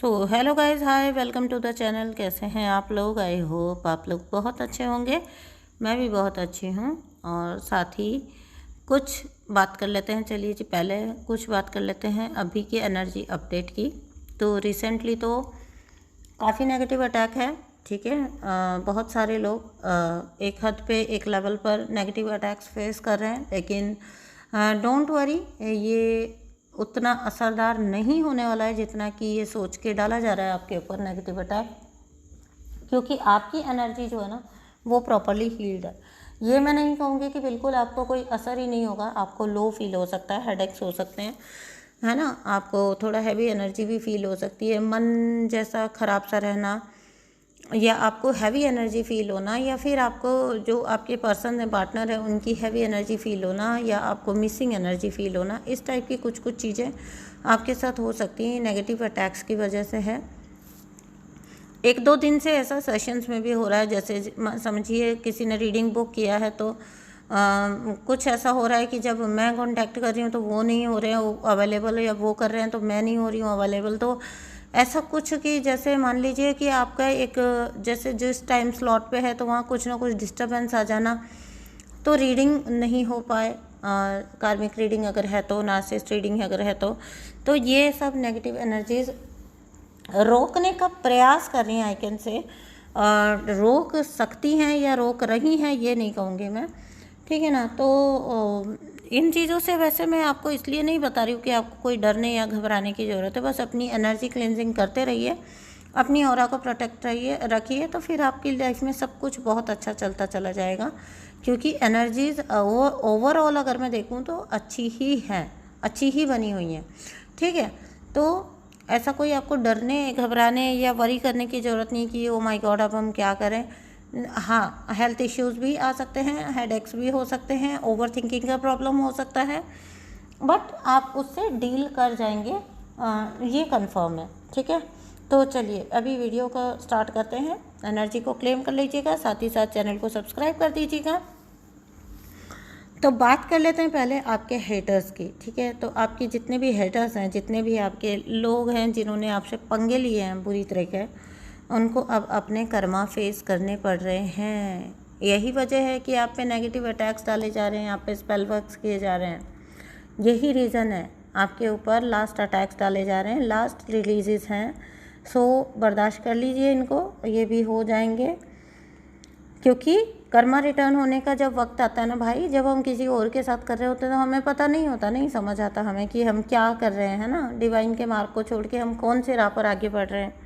Hello guys, hi, welcome to the channel. कैसे हैं आप लोग? आई होप आप लोग बहुत अच्छे होंगे। मैं भी बहुत अच्छी हूँ। और साथ ही कुछ बात कर लेते हैं। चलिए जी, पहले कुछ बात कर लेते हैं अभी की एनर्जी अपडेट की। तो रिसेंटली तो काफ़ी नेगेटिव अटैक है, ठीक है। बहुत सारे लोग एक हद पे, एक लेवल पर नेगेटिव अटैक्स फेस कर रहे हैं, लेकिन डोंट वरी, ये उतना असरदार नहीं होने वाला है जितना कि ये सोच के डाला जा रहा है आपके ऊपर नेगेटिव अटैक, क्योंकि आपकी एनर्जी जो है ना वो प्रॉपरली हील्ड है। ये मैं नहीं कहूँगी कि बिल्कुल आपको कोई असर ही नहीं होगा। आपको लो फील हो सकता है, हेडेक्स हो सकते हैं, है ना। आपको थोड़ा हैवी एनर्जी भी फील हो सकती है, मन जैसा ख़राब सा रहना, या आपको हैवी एनर्जी फील होना, या फिर आपको जो आपके पर्सन है, पार्टनर है, उनकी हैवी एनर्जी फील होना, या आपको मिसिंग एनर्जी फील होना। इस टाइप की कुछ कुछ चीज़ें आपके साथ हो सकती हैं, नेगेटिव अटैक्स की वजह से है। एक दो दिन से ऐसा सेशंस में भी हो रहा है। जैसे समझिए किसी ने रीडिंग बुक किया है तो कुछ ऐसा हो रहा है कि जब मैं कांटेक्ट कर रही हूँ तो वो नहीं हो रहे हैं अवेलेबल, या वो कर रहे हैं तो मैं नहीं हो रही हूँ अवेलेबल। तो ऐसा कुछ कि जैसे मान लीजिए कि आपका एक, जैसे जिस टाइम स्लॉट पे है तो वहाँ कुछ ना कुछ डिस्टर्बेंस आ जाना, तो रीडिंग नहीं हो पाए। कार्मिक रीडिंग अगर है तो, नार्सिसिस्ट रीडिंग अगर है तो ये सब नेगेटिव एनर्जीज रोकने का प्रयास कर रही हैं, आई कैन से। रोक सकती हैं या रोक रही हैं ये नहीं कहूँगी मैं, ठीक है ना। तो इन चीज़ों से वैसे मैं आपको इसलिए नहीं बता रही हूँ कि आपको कोई डरने या घबराने की ज़रूरत है। बस अपनी एनर्जी क्लेंजिंग करते रहिए, अपनी ऑरा को प्रोटेक्ट रखिए, तो फिर आपकी लाइफ में सब कुछ बहुत अच्छा चलता चला जाएगा। क्योंकि एनर्जीज ओवरऑल अगर मैं देखूँ तो अच्छी ही है, अच्छी ही बनी हुई हैं, ठीक है। तो ऐसा कोई आपको डरने, घबराने या वरी करने की ज़रूरत नहीं कि ओ माय गॉड अब हम क्या करें। हाँ, हेल्थ इश्यूज़ भी आ सकते हैं, हेडेक्स भी हो सकते हैं, ओवर थिंकिंग का प्रॉब्लम हो सकता है, बट आप उससे डील कर जाएंगे, ये कंफर्म है, ठीक है। तो चलिए अभी वीडियो को स्टार्ट करते हैं। एनर्जी को क्लेम कर लीजिएगा, साथ ही साथ चैनल को सब्सक्राइब कर दीजिएगा। तो बात कर लेते हैं पहले आपके हेटर्स की, ठीक है। तो आपकी जितने भी हेटर्स हैं, जितने भी आपके लोग हैं जिन्होंने आपसे पंगे लिए हैं बुरी तरीके, उनको अब अपने कर्मा फेस करने पड़ रहे हैं। यही वजह है कि आप पे नेगेटिव अटैक्स डाले जा रहे हैं, आप पे स्पेल वर्क्स किए जा रहे हैं। यही रीज़न है, आपके ऊपर लास्ट अटैक्स डाले जा रहे हैं, लास्ट रिलीजेस हैं। सो बर्दाश्त कर लीजिए इनको, ये भी हो जाएंगे। क्योंकि कर्मा रिटर्न होने का जब वक्त आता है ना भाई, जब हम किसी और के साथ कर रहे होते हैं तो हमें पता नहीं होता, नहीं समझ आता हमें कि हम क्या कर रहे हैं ना। डिवाइन के मार्ग को छोड़ के हम कौन से राह पर आगे बढ़ रहे हैं।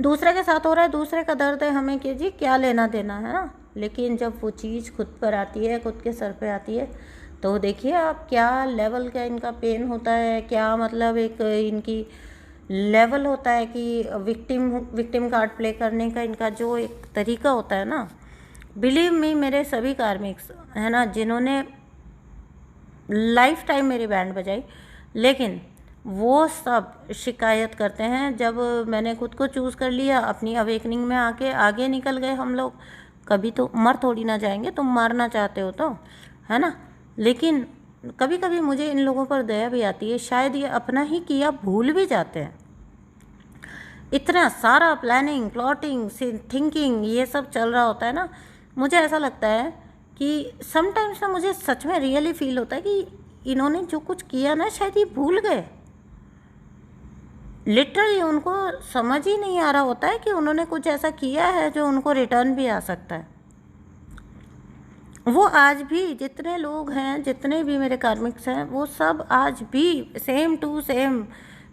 दूसरे के साथ हो रहा है, दूसरे का दर्द है, हमें कि जी क्या लेना देना, है ना। लेकिन जब वो चीज़ खुद पर आती है, खुद के सर पे आती है, तो देखिए आप क्या लेवल का इनका पेन होता है, क्या मतलब एक इनकी लेवल होता है कि विक्टिम कार्ड प्ले करने का इनका जो एक तरीका होता है ना। बिलीव मी, मेरे सभी कार्मिक्स है ना जिन्होंने लाइफ टाइम मेरी बैंड बजाई, लेकिन वो सब शिकायत करते हैं जब मैंने खुद को चूज़ कर लिया, अपनी अवेकनिंग में आके आगे निकल गए हम लोग। कभी तो मर थोड़ी ना जाएंगे, तुम मारना चाहते हो तो, है ना। लेकिन कभी कभी मुझे इन लोगों पर दया भी आती है, शायद ये अपना ही किया भूल भी जाते हैं। इतना सारा प्लानिंग, प्लॉटिंग, थिंकिंग ये सब चल रहा होता है ना। मुझे ऐसा लगता है कि समटाइम्स ना मुझे सच में रियली फील होता है कि इन्होंने जो कुछ किया ना शायद ये भूल गए। लिटरली उनको समझ ही नहीं आ रहा होता है कि उन्होंने कुछ ऐसा किया है जो उनको रिटर्न भी आ सकता है। वो आज भी, जितने लोग हैं, जितने भी मेरे कार्मिक्स हैं, वो सब आज भी same to same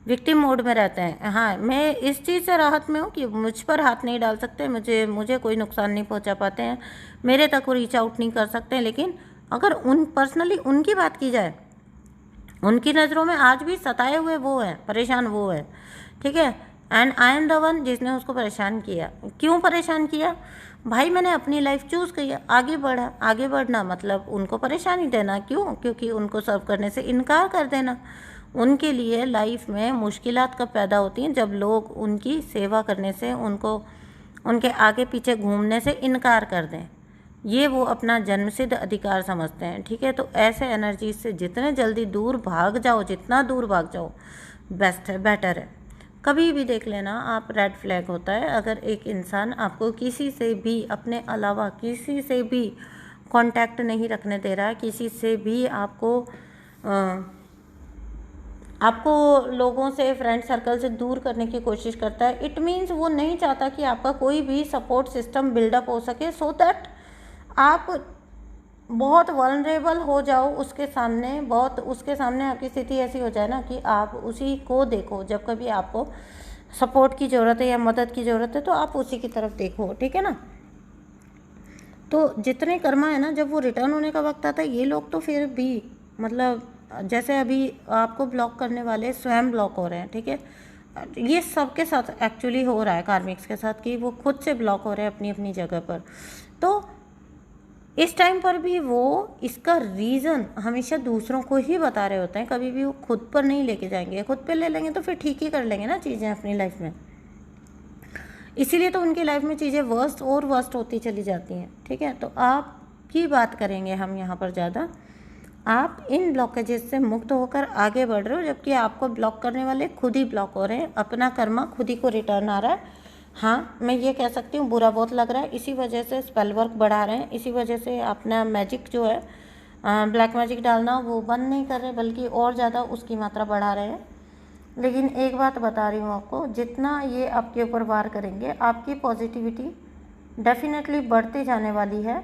victim mode में रहते हैं। हाँ, मैं इस चीज़ से राहत में हूँ कि मुझ पर हाथ नहीं डाल सकते, मुझे कोई नुकसान नहीं पहुँचा पाते हैं, मेरे तक वो रीच आउट नहीं कर सकते हैं। लेकिन अगर पर्सनली उनकी बात की जाए, उनकी नज़रों में आज भी सताए हुए वो हैं, परेशान वो हैं, ठीक है। And I am the one जिसने उसको परेशान किया। क्यों परेशान किया भाई? मैंने अपनी लाइफ चूज़ किया, आगे बढ़ा। आगे बढ़ना मतलब उनको परेशानी देना, क्यों? क्योंकि उनको सर्व करने से इनकार कर देना। उनके लिए लाइफ में मुश्किलात कब पैदा होती हैं? जब लोग उनकी सेवा करने से, उनके आगे पीछे घूमने से इनकार कर दें। ये वो अपना जन्मसिद्ध अधिकार समझते हैं, ठीक है। तो ऐसे एनर्जी से जितने जल्दी दूर भाग जाओ, जितना दूर भाग जाओ बेस्ट है, बेटर है। कभी भी देख लेना आप, रेड फ्लैग होता है अगर एक इंसान आपको किसी से भी अपने अलावा किसी से भी कांटेक्ट नहीं रखने दे रहा है, किसी से भी आपको लोगों से, फ्रेंड सर्कल से दूर करने की कोशिश करता है। इट मीन्स वो नहीं चाहता कि आपका कोई भी सपोर्ट सिस्टम बिल्डअप हो सके, सो दैट आप बहुत वल्नरेबल हो जाओ उसके सामने, उसके सामने आपकी स्थिति ऐसी हो जाए ना कि आप उसी को देखो। जब कभी आपको सपोर्ट की ज़रूरत है या मदद की ज़रूरत है तो आप उसी की तरफ देखो, ठीक है ना। तो जितने कर्मा है ना, जब वो रिटर्न होने का वक्त आता है, ये लोग तो फिर भी मतलब जैसे अभी आपको ब्लॉक करने वाले स्वयं ब्लॉक हो रहे हैं, ठीक है। ये सबके साथ एक्चुअली हो रहा है, कार्मिक्स के साथ, कि वो खुद से ब्लॉक हो रहे हैं अपनी अपनी जगह पर। तो इस टाइम पर भी वो इसका रीज़न हमेशा दूसरों को ही बता रहे होते हैं, कभी भी वो खुद पर नहीं लेके जाएंगे। खुद पर ले लेंगे तो फिर ठीक ही कर लेंगे ना चीज़ें अपनी लाइफ में, इसीलिए तो उनकी लाइफ में चीज़ें वर्स्ट और वर्स्ट होती चली जाती हैं, ठीक है। तो आपकी बात करेंगे हम यहाँ पर ज़्यादा। आप इन ब्लॉकेजेस से मुक्त होकर आगे बढ़ रहे हो, जबकि आपको ब्लॉक करने वाले खुद ही ब्लॉक हो रहे हैं, अपना कर्मा खुद ही को रिटर्न आ रहा है। हाँ, मैं ये कह सकती हूँ बुरा बहुत लग रहा है, इसी वजह से स्पेल वर्क बढ़ा रहे हैं, इसी वजह से अपना मैजिक जो है ब्लैक मैजिक डालना वो बंद नहीं कर रहे, बल्कि और ज़्यादा उसकी मात्रा बढ़ा रहे हैं। लेकिन एक बात बता रही हूँ आपको, जितना ये आपके ऊपर वार करेंगे, आपकी पॉजिटिविटी डेफिनेटली बढ़ती जाने वाली है,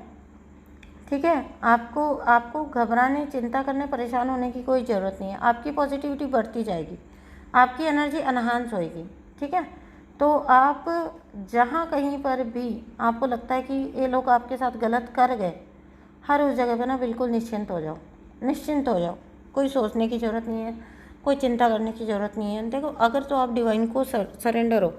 ठीक है। आपको घबराने, चिंता करने, परेशान होने की कोई ज़रूरत नहीं है। आपकी पॉजिटिविटी बढ़ती जाएगी, आपकी एनर्जी एनहांस होएगी, ठीक है। तो आप जहाँ कहीं पर भी आपको लगता है कि ये लोग आपके साथ गलत कर गए, हर उस जगह पर ना बिल्कुल निश्चिंत हो जाओ, निश्चिंत हो जाओ। कोई सोचने की ज़रूरत नहीं है, कोई चिंता करने की ज़रूरत नहीं है। देखो, अगर तो आप डिवाइन को सरेंडर हो,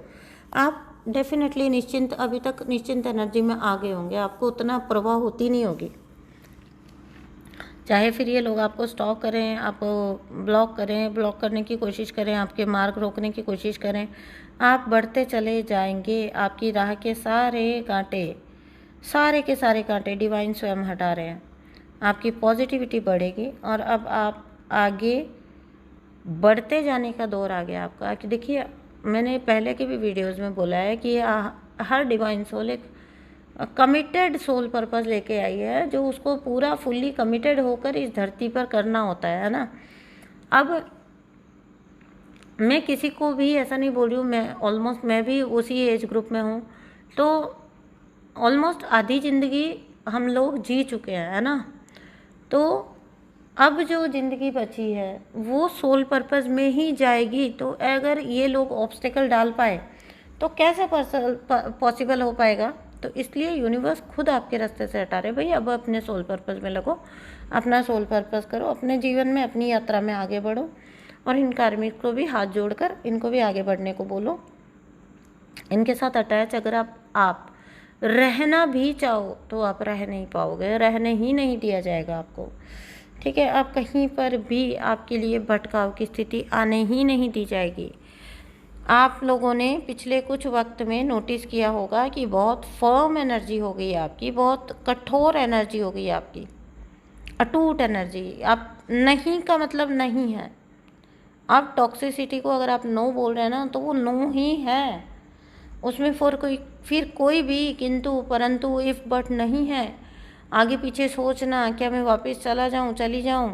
आप डेफिनेटली निश्चिंत, अभी तक निश्चिंत एनर्जी में आ गए होंगे, आपको उतना प्रवाह होती नहीं होगी। चाहे फिर ये लोग आपको स्टॉप करें, आपको ब्लॉक करें, ब्लॉक करने की कोशिश करें, आपके मार्ग रोकने की कोशिश करें, आप बढ़ते चले जाएंगे। आपकी राह के सारे कांटे, सारे के सारे कांटे डिवाइन स्वयं हटा रहे हैं। आपकी पॉजिटिविटी बढ़ेगी और अब आप आगे बढ़ते जाने का दौर आ गया आपका। कि देखिए, मैंने पहले के भी वीडियोस में बोला है कि हर डिवाइन सोल एक कमिटेड सोल पर्पस लेके आई है, जो उसको पूरा फुल्ली कमिटेड होकर इस धरती पर करना होता है ना। अब मैं किसी को भी ऐसा नहीं बोल रही हूँ, मैं भी उसी एज ग्रुप में हूँ, तो ऑलमोस्ट आधी ज़िंदगी हम लोग जी चुके हैं, है ना। तो अब जो ज़िंदगी बची है वो सोल पर्पस में ही जाएगी। तो अगर ये लोग ऑब्स्टेकल डाल पाए तो कैसे पॉसिबल हो पाएगा। तो इसलिए यूनिवर्स खुद आपके रास्ते से हटा रहे, भाई अब अपने सोल पर्पस में लगो, अपना सोल पर्पस करो, अपने जीवन में, अपनी यात्रा में आगे बढ़ो। और इन कार्मिक को भी हाथ जोड़कर इनको भी आगे बढ़ने को बोलो। इनके साथ अटैच अगर आप रहना भी चाहो तो आप रह नहीं पाओगे, रहने ही नहीं दिया जाएगा आपको, ठीक है। आप कहीं पर भी, आपके लिए भटकाव की स्थिति आने ही नहीं दी जाएगी। आप लोगों ने पिछले कुछ वक्त में नोटिस किया होगा कि बहुत फर्म एनर्जी हो गई आपकी, बहुत कठोर एनर्जी हो गई आपकी, अटूट एनर्जी। आप नहीं का मतलब नहीं है। आप टॉक्सिसिटी को अगर आप नो बोल रहे हैं ना, तो वो नो ही है, उसमें फिर कोई भी किंतु परंतु इफ बट नहीं है। आगे पीछे सोचना, क्या मैं वापस चला जाऊं, चली जाऊं,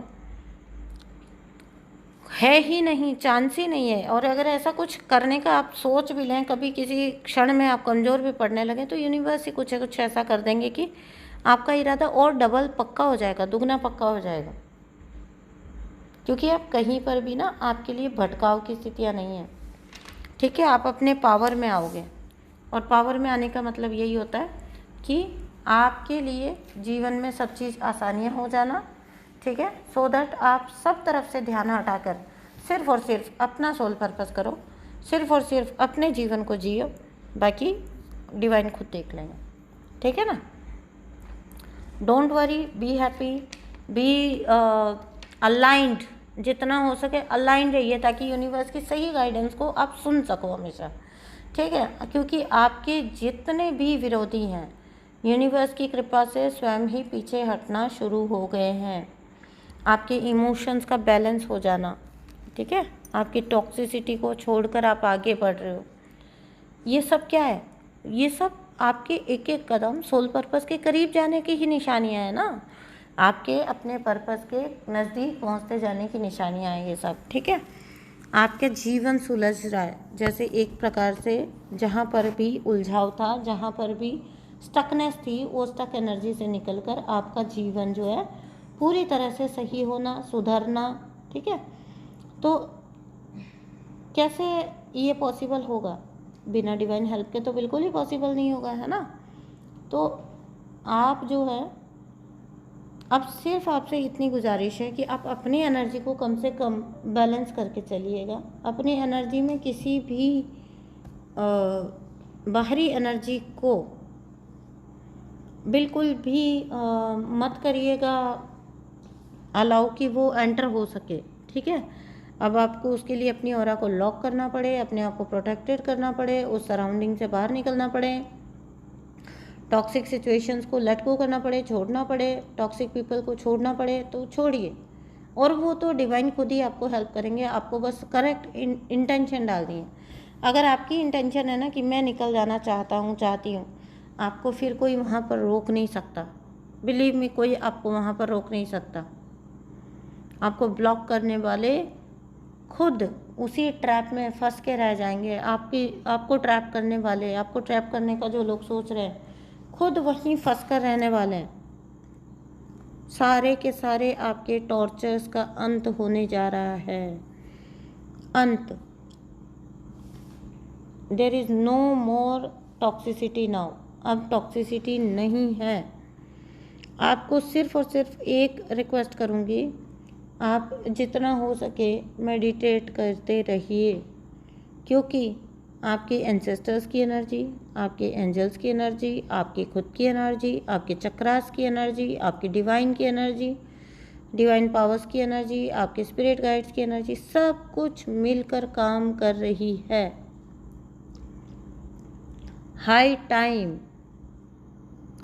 है ही नहीं, चांस ही नहीं है। और अगर ऐसा कुछ करने का आप सोच भी लें, कभी किसी क्षण में आप कमज़ोर भी पड़ने लगे, तो यूनिवर्स ही कुछ ऐसा कर देंगे कि आपका इरादा और डबल पक्का हो जाएगा, दुगना पक्का हो जाएगा। क्योंकि आप कहीं पर भी ना, आपके लिए भटकाव की स्थितियाँ नहीं हैं, ठीक है। आप अपने पावर में आओगे, और पावर में आने का मतलब यही होता है कि आपके लिए जीवन में सब चीज़ आसानियाँ हो जाना, ठीक है। सो दैट आप सब तरफ से ध्यान हटाकर सिर्फ और सिर्फ अपना सोल पर्पस करो, सिर्फ और सिर्फ अपने जीवन को जियो, बाकी डिवाइन खुद देख लेंगे, ठीक है ना। Don't worry, be happy, B aligned, जितना हो सके अलाइन रहिए, ताकि यूनिवर्स की सही गाइडेंस को आप सुन सको हमेशा, ठीक है। क्योंकि आपके जितने भी विरोधी हैं, यूनिवर्स की कृपा से स्वयं ही पीछे हटना शुरू हो गए हैं। आपके इमोशंस का बैलेंस हो जाना, ठीक है। आपकी टॉक्सिसिटी को छोड़कर आप आगे बढ़ रहे हो। ये सब क्या है? ये सब आपके एक एक कदम सोल पर्पस के करीब जाने की ही निशानियाँ हैं ना, आपके अपने पर्पस के नज़दीक पहुँचते जाने की निशानियाँ हैं ये सब, ठीक है। आपका जीवन सुलझ रहा है, जैसे एक प्रकार से जहाँ पर भी उलझाव था, जहाँ पर भी स्टकनेस थी, वो स्टक एनर्जी से निकलकर आपका जीवन जो है पूरी तरह से सही होना, सुधरना, ठीक है। तो कैसे ये पॉसिबल होगा? बिना डिवाइन हेल्प के तो बिल्कुल ही पॉसिबल नहीं होगा, है ना। तो आप जो है, अब सिर्फ आपसे इतनी गुजारिश है कि आप अपनी एनर्जी को कम से कम बैलेंस करके चलिएगा। अपनी एनर्जी में किसी भी बाहरी एनर्जी को बिल्कुल भी मत करिएगा अलाउ कि वो एंटर हो सके, ठीक है। अब आपको उसके लिए अपनी ऑरा को लॉक करना पड़े, अपने आप को प्रोटेक्टेड करना पड़े, उस सराउंडिंग से बाहर निकलना पड़े, टॉक्सिक सिचुएशंस को लेट गो करना पड़े, छोड़ना पड़े, टॉक्सिक पीपल को छोड़ना पड़े तो छोड़िए, और वो तो डिवाइन खुद ही आपको हेल्प करेंगे। आपको बस करेक्ट इंटेंशन डालनी है। अगर आपकी इंटेंशन है ना कि मैं निकल जाना चाहता हूँ, चाहती हूँ, आपको फिर कोई वहाँ पर रोक नहीं सकता। बिलीव मी, कोई आपको वहाँ पर रोक नहीं सकता। आपको ब्लॉक करने वाले खुद उसी ट्रैप में फंस के रह जाएंगे। आपको ट्रैप करने वाले, आपको ट्रैप करने का जो लोग सोच रहे हैं, खुद वहीं फंस कर रहने वाले हैं। सारे के सारे आपके टॉर्चर्स का अंत होने जा रहा है। अंत। There is no more toxicity now. अब टॉक्सिसिटी नहीं है। आपको सिर्फ और सिर्फ एक रिक्वेस्ट करूँगी, आप जितना हो सके मेडिटेट करते रहिए, क्योंकि आपके एंसेस्टर्स की एनर्जी, आपके एंजल्स की एनर्जी, आपकी खुद की एनर्जी, आपके चक्रास की एनर्जी, आपकी डिवाइन की एनर्जी, डिवाइन पावर्स की एनर्जी, आपके स्पिरिट गाइड्स की एनर्जी, सब कुछ मिलकर काम कर रही है। High time.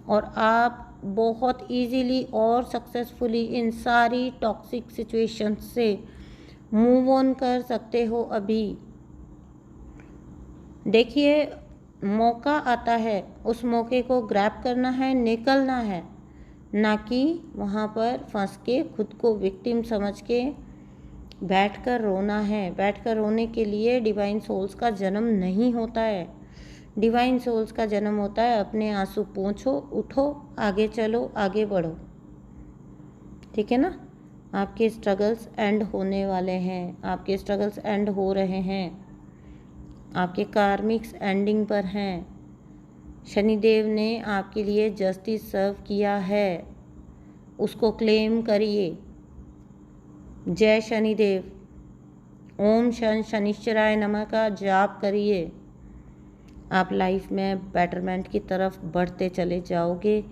और आप बहुत इजीली और सक्सेसफुली इन सारी टॉक्सिक सिचुएशंस से मूव ऑन कर सकते हो। अभी देखिए, मौका आता है, उस मौके को ग्रैब करना है, निकलना है, ना कि वहाँ पर फंस के खुद को विक्टिम समझ के बैठकर रोना है। बैठकर रोने के लिए डिवाइन सोल्स का जन्म नहीं होता है। डिवाइन सोल्स का जन्म होता है अपने आंसू पोंछो, उठो, आगे चलो, आगे बढ़ो, ठीक है ना। आपके स्ट्रगल्स एंड होने वाले हैं, आपके स्ट्रगल्स एंड हो रहे हैं, आपके कार्मिक्स एंडिंग पर हैं। शनिदेव ने आपके लिए जस्टिस सर्व किया है, उसको क्लेम करिए। जय शनिदेव। ओम शनिश्चराय नमः का जाप करिए। आप लाइफ में बेटरमेंट की तरफ बढ़ते चले जाओगे,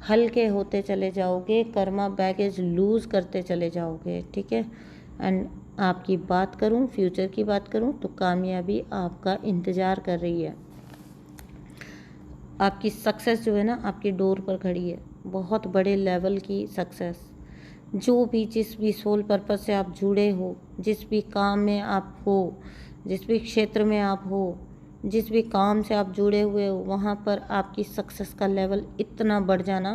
हल्के होते चले जाओगे, कर्मा बैगेज लूज़ करते चले जाओगे, ठीक है। एंड आपकी बात करूं, फ्यूचर की बात करूं, तो कामयाबी आपका इंतज़ार कर रही है। आपकी सक्सेस जो है ना, आपकी डोर पर खड़ी है, बहुत बड़े लेवल की सक्सेस। जो भी, जिस भी सोल पर्पस से आप जुड़े हो, जिस भी काम में आप हो, जिस भी क्षेत्र में आप हो, जिस भी काम से आप जुड़े हुए हो, वहाँ पर आपकी सक्सेस का लेवल इतना बढ़ जाना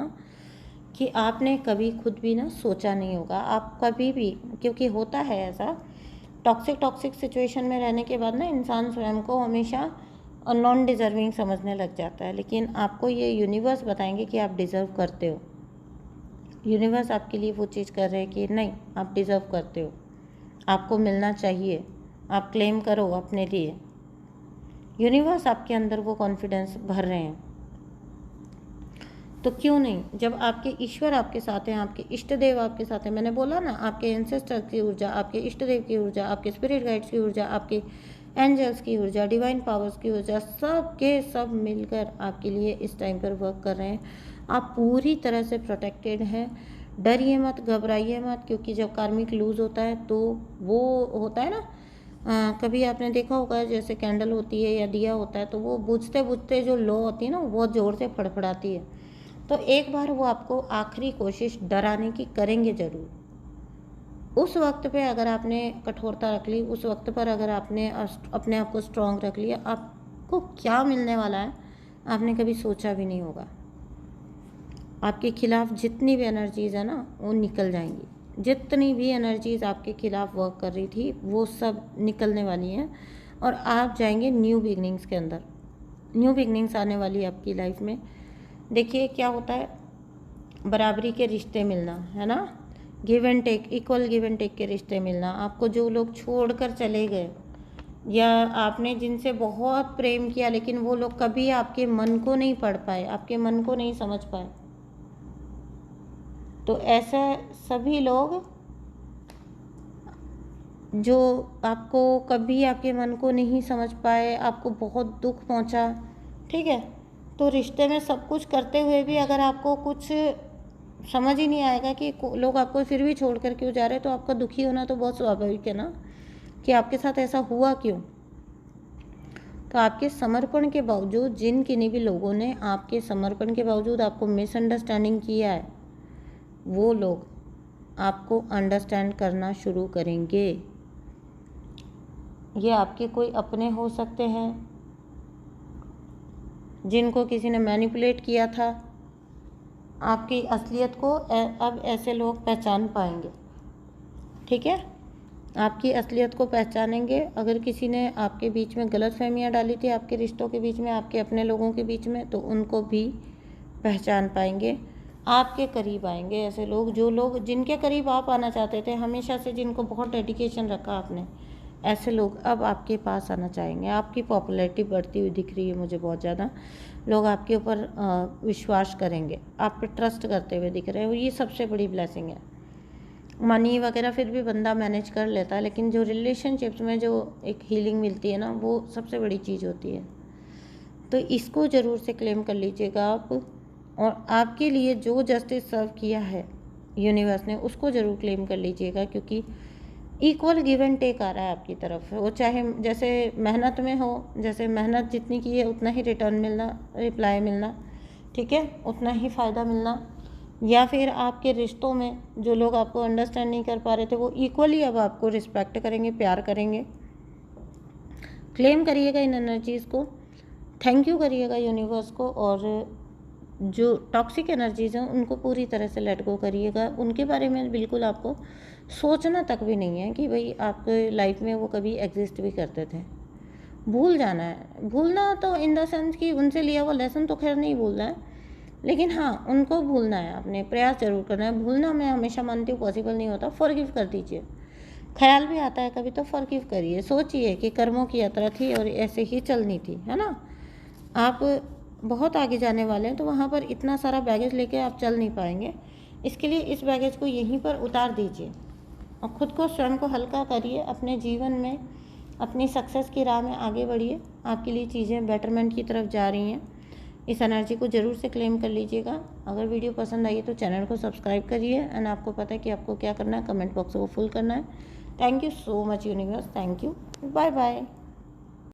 कि आपने कभी खुद भी ना सोचा नहीं होगा। आप कभी भी, क्योंकि होता है ऐसा, टॉक्सिक सिचुएशन में रहने के बाद ना इंसान स्वयं को हमेशा नॉन डिज़र्विंग समझने लग जाता है। लेकिन आपको ये यूनिवर्स बताएंगे कि आप डिज़र्व करते हो। यूनिवर्स आपके लिए वो चीज़ कर रहे हैं कि नहीं, आप डिज़र्व करते हो, आपको मिलना चाहिए, आप क्लेम करो अपने लिए। यूनिवर्स आपके अंदर वो कॉन्फिडेंस भर रहे हैं। तो क्यों नहीं, जब आपके ईश्वर आपके साथ हैं, आपके इष्ट देव आपके साथ हैं, मैंने बोला ना, आपके एंसेस्टर की ऊर्जा, आपके इष्ट देव की ऊर्जा, आपके स्पिरिट गाइड्स की ऊर्जा, आपके एंजल्स की ऊर्जा, डिवाइन पावर्स की ऊर्जा, सब के सब मिलकर आपके लिए इस टाइम पर वर्क कर रहे हैं। आप पूरी तरह से प्रोटेक्टेड हैं। डरिए मत, घबराइए मत, क्योंकि जब कार्मिक लूज होता है तो वो होता है ना, कभी आपने देखा होगा, जैसे कैंडल होती है या दिया होता है, तो वो बुझते बुझते जो लो होती है ना, वो बहुत ज़ोर से फड़फड़ाती है। तो एक बार वो आपको आखिरी कोशिश डराने की करेंगे ज़रूर, उस वक्त पे अगर आपने कठोरता रख ली, उस वक्त पर अगर आपने अपने आप को स्ट्रॉन्ग रख लिया, आपको क्या मिलने वाला है आपने कभी सोचा भी नहीं होगा। आपके खिलाफ जितनी भी एनर्जीज़ है ना वो निकल जाएंगी। जितनी भी एनर्जीज़ आपके खिलाफ वर्क कर रही थी वो सब निकलने वाली हैं और आप जाएंगे न्यू बिगनिंग्स के अंदर। न्यू बिगनिंग्स आने वाली है आपकी लाइफ में। देखिए क्या होता है, बराबरी के रिश्ते मिलना, है ना, give and take, equal give and take के रिश्ते मिलना। आपको जो लोग छोड़कर चले गए या आपने जिनसे बहुत प्रेम किया लेकिन वो लोग कभी आपके मन को नहीं पढ़ पाए, आपके मन को नहीं समझ पाए, तो ऐसा सभी लोग जो आपको कभी आपके मन को नहीं समझ पाए, आपको बहुत दुख पहुंचा, ठीक है, तो रिश्ते में सब कुछ करते हुए भी अगर आपको कुछ समझ ही नहीं आएगा कि लोग आपको फिर भी छोड़ कर क्यों जा रहे हैं, तो आपका दुखी होना तो बहुत स्वाभाविक है ना, कि आपके साथ ऐसा हुआ क्यों। तो आपके समर्पण के बावजूद, जिन किन्हीं भी लोगों ने आपके समर्पण के बावजूद आपको मिसअंडरस्टैंडिंग किया है, वो लोग आपको अंडरस्टैंड करना शुरू करेंगे। ये आपके कोई अपने हो सकते हैं जिनको किसी ने मैनिपुलेट किया था। आपकी असलियत को अब ऐसे लोग पहचान पाएंगे, ठीक है, आपकी असलियत को पहचानेंगे। अगर किसी ने आपके बीच में गलतफहमियां डाली थी, आपके रिश्तों के बीच में, आपके अपने लोगों के बीच में, तो उनको भी पहचान पाएंगे। आपके करीब आएंगे ऐसे लोग, जो लोग जिनके करीब आप आना चाहते थे हमेशा से, जिनको बहुत डेडिकेशन रखा आपने, ऐसे लोग अब आपके पास आना चाहेंगे। आपकी पॉपुलैरिटी बढ़ती हुई दिख रही है मुझे बहुत ज़्यादा। लोग आपके ऊपर विश्वास करेंगे, आप पे ट्रस्ट करते हुए दिख रहे हैं। ये सबसे बड़ी ब्लेसिंग है। मनी वगैरह फिर भी बंदा मैनेज कर लेता है, लेकिन जो रिलेशनशिप्स में जो एक हीलिंग मिलती है ना, वो सबसे बड़ी चीज़ होती है। तो इसको ज़रूर से क्लेम कर लीजिएगा आप। और आपके लिए जो जस्टिस सर्व किया है यूनिवर्स ने, उसको ज़रूर क्लेम कर लीजिएगा, क्योंकि इक्वल गिव एंड टेक आ रहा है आपकी तरफ। वो चाहे जैसे मेहनत में हो, जैसे मेहनत जितनी की है उतना ही रिटर्न मिलना, रिप्लाई मिलना, ठीक है, उतना ही फ़ायदा मिलना। या फिर आपके रिश्तों में जो लोग आपको अंडरस्टैंड नहीं कर पा रहे थे, वो इक्वली अब आपको रिस्पेक्ट करेंगे, प्यार करेंगे। क्लेम करिएगा इन एनर्जीज़ को, थैंक यू करिएगा यूनिवर्स को, और जो टॉक्सिक एनर्जीज़ हैं उनको पूरी तरह से लेट गो करिएगा। उनके बारे में बिल्कुल आपको सोचना तक भी नहीं है कि भाई आपके लाइफ में वो कभी एग्जिस्ट भी करते थे। भूल जाना है। भूलना तो इन द सेंस कि उनसे लिया हुआ लेसन तो खैर नहीं भूलना है, लेकिन हाँ उनको भूलना है, आपने प्रयास जरूर करना है। भूलना मैं हमेशा मानती हूँ पॉसिबल नहीं होता। फॉरगिव कर दीजिए। ख्याल भी आता है कभी तो फॉरगिव करिए। सोचिए कि कर्मों की यात्रा थी और ऐसे ही चलनी थी, है ना। आप बहुत आगे जाने वाले हैं, तो वहाँ पर इतना सारा बैगेज लेके आप चल नहीं पाएंगे। इसके लिए इस बैगेज को यहीं पर उतार दीजिए और ख़ुद को, स्वयं को हल्का करिए। अपने जीवन में, अपनी सक्सेस की राह में आगे बढ़िए। आपके लिए चीज़ें बेटरमेंट की तरफ जा रही हैं। इस एनर्जी को ज़रूर से क्लेम कर लीजिएगा। अगर वीडियो पसंद आई है तो चैनल को सब्सक्राइब करिए। एंड आपको पता है कि आपको क्या करना है, कमेंट बॉक्स को फुल करना है। Thank you so much universe, thank you, bye bye.